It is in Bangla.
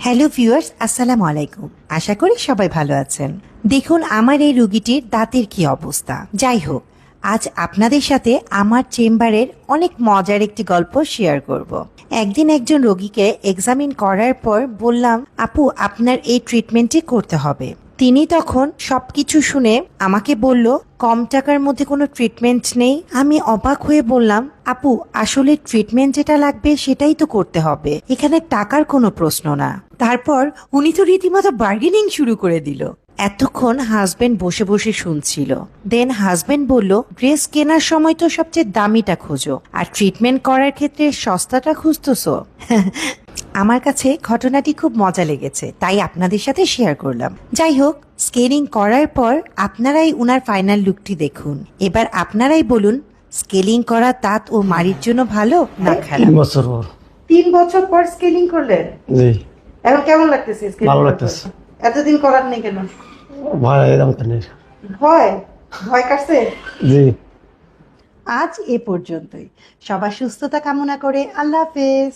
হ্যালো ভিউয়ার্স, আসসালামু আলাইকুম। আশা করি সবাই ভালো আছেন। দেখুন আমার এই রোগীটির দাঁতের কি অবস্থা। যাই হোক, আজ আপনাদের সাথে আমার চেম্বারের অনেক মজার একটি গল্প শেয়ার করব। একদিন একজন রোগীকে এক্সামিন করার পর বললাম, আপু আপনার এই ট্রিটমেন্টই করতে হবে। তিনি তখন সবকিছু শুনে আমাকে বলল, কম টাকার মধ্যে কোনো ট্রিটমেন্ট নেই। আমি অবাক হয়ে বললাম, আপু আসলে ট্রিটমেন্ট যেটা লাগবে সেটাই তো করতে হবে, এখানে টাকার কোনো প্রশ্ন না। তারপর উনি তো রীতিমতো বার্গেনিং শুরু করে দিল। এতক্ষণ হাজবেন্ড বসে বসে শুনছিল। দেন হাজবেন্ড বলল, ড্রেস কেনার সময় তো সবচেয়ে দামিটা খোঁজো, আর ট্রিটমেন্ট করার ক্ষেত্রে সস্তাটা খুঁজতেছো। আমার কাছে ঘটনাটি খুব মজা লেগেছে, তাই আপনাদের সাথে শেয়ার করলাম। যাই হোক, স্কেলিং করার পর আপনারাই উনার ফাইনাল লুকটি দেখুন। এবার আপনারাই বলুন, স্কেলিং করা দাঁত ও মাড়ির জন্য ভালো না খারাপ? 3 বছর পর। 3 বছর পর স্কেলিং করলেন? জি, এখন কেমন লাগতেছে? ভালো লাগতেছে। এতদিন করার নেই কেন? ভয় এরকম তো নেই। ভয় ভয় কাটছে? জি। আজ এ পর্যন্তই। সবার সুস্থতা কামনা করে আল্লাহ হাফেজ।